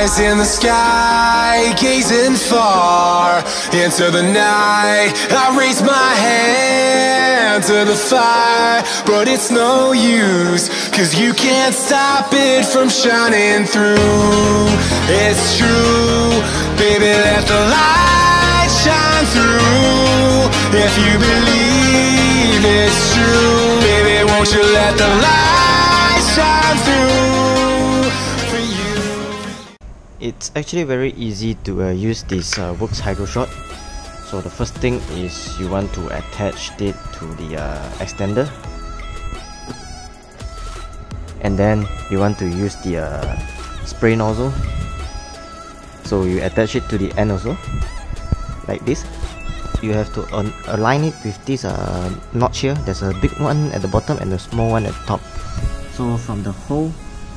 eyes in the sky, gazing far into the night. I raise my hand to the fire, but it's no use, 'cause you can't stop it from shining through. It's true, baby, let the light shine through. If you believe it's true, baby, won't you let the light shine through for you. It's actually very easy to use this Worx Hydroshot. So the first thing is you want to attach it to the extender, and then you want to use the spray nozzle. So you attach it to the end also, like this. You have to align it with this notch here. There's a big one at the bottom and a small one at the top. So from the hole,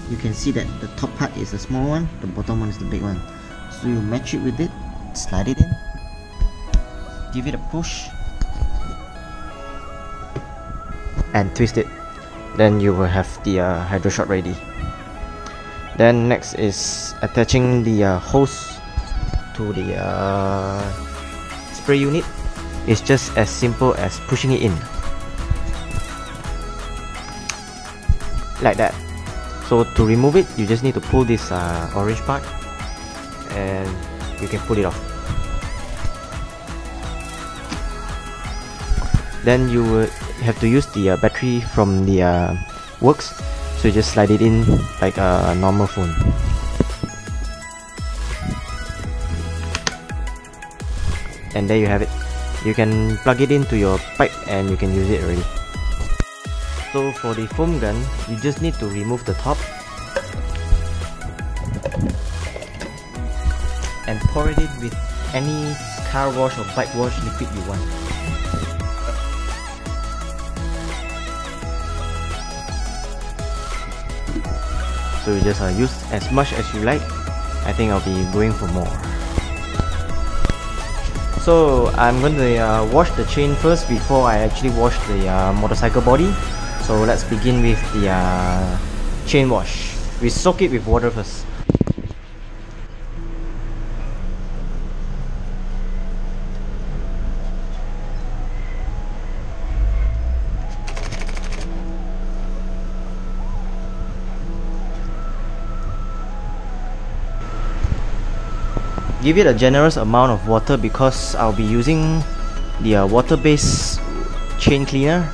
you can see that the top part is the small one, the bottom one is the big one. So you match it with it, slide it in, give it a push, and twist it. Then you will have the Hydroshot ready. Then next is attaching the hose to the spray unit. It's just as simple as pushing it in, like that. So to remove it, you just need to pull this orange part, and you can pull it off. Then you will have to use the battery from the Worx. So you just slide it in like a normal phone. And there you have it. You can plug it into your pipe and you can use it already. So for the foam gun, you just need to remove the top and pour it in with any car wash or bike wash liquid you want. So you just use as much as you like. I think I'll be going for more. So I'm going to wash the chain first before I actually wash the motorcycle body. So let's begin with the chain wash. We soak it with water first. Give it a generous amount of water because I'll be using the water-based chain cleaner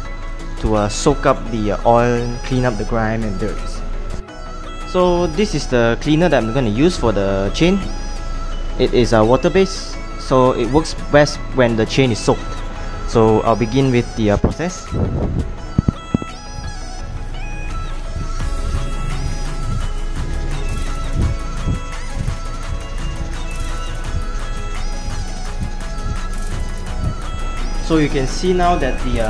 to soak up the oil, clean up the grime and dirt. So this is the cleaner that I'm going to use for the chain. It is water-based, so it works best when the chain is soaked. So I'll begin with the process. So you can see now that the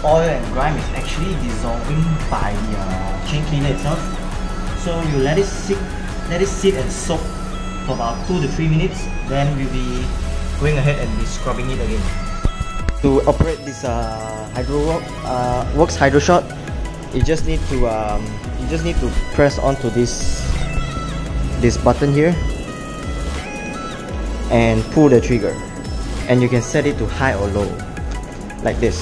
oil and grime is actually dissolving by the chain cleaner itself. So you let it sit and soak for about 2 to 3 minutes. Then we'll be going ahead and be scrubbing it again. To operate this Worx Hydroshot, you just need to press onto this button here and pull the trigger. And you can set it to high or low, like this.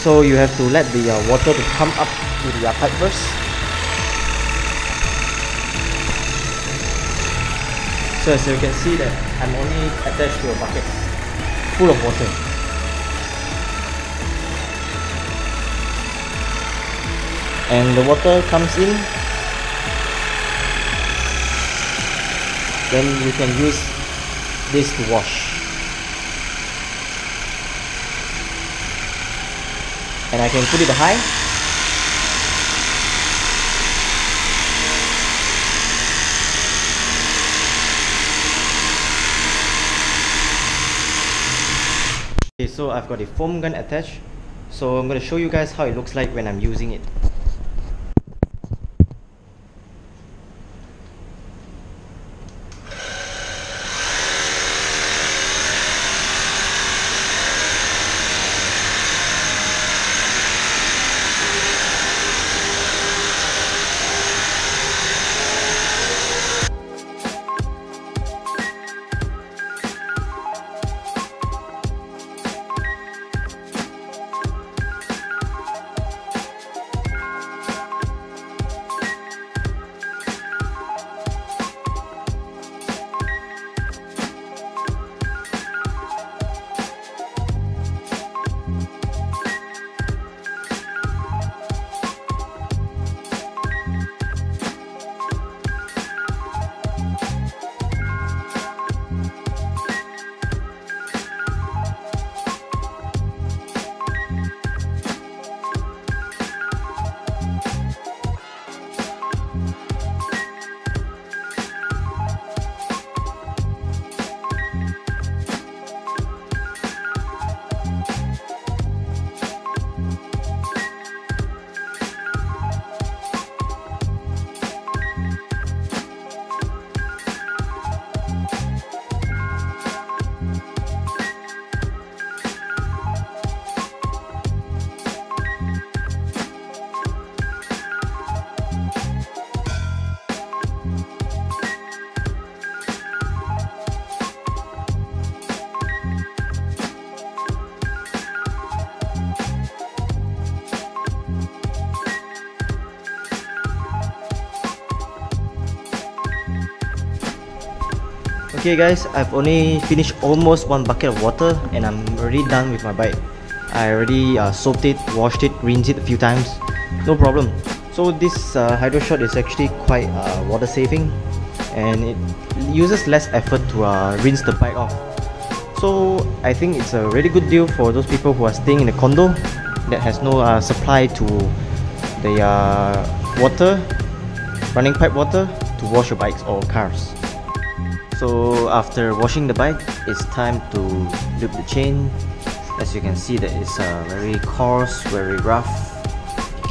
So you have to let the water to come up to the pipe first. So as you can see that I'm only attached to a bucket full of water. And the water comes in. Then you can use this to wash, and I can put it high. Okay, so I've got a foam gun attached, so I'm going to show you guys how it looks like when I'm using it. Okay guys, I've only finished almost 1 bucket of water and I'm already done with my bike. I already soaped it, washed it, rinsed it a few times, no problem. So this Hydroshot is actually quite water saving and it uses less effort to rinse the bike off. So I think it's a really good deal for those people who are staying in a condo that has no supply to the water, running pipe water to wash your bikes or cars. So after washing the bike, it's time to loop the chain. As you can see, that it's very coarse, very rough.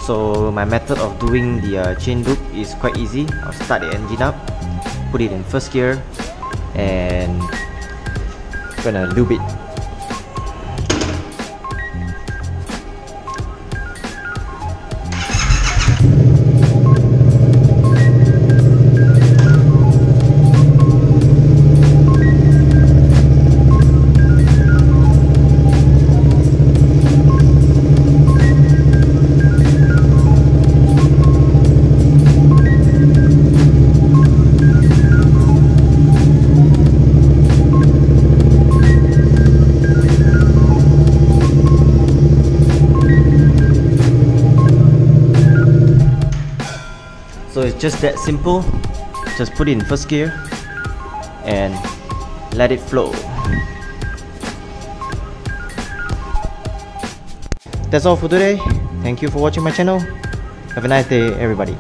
So my method of doing the chain loop is quite easy. I'll start the engine up, put it in first gear, and gonna loop it. So it's just that simple. Just put it in first gear and let it flow. That's all for today. Thank you for watching my channel. Have a nice day, everybody.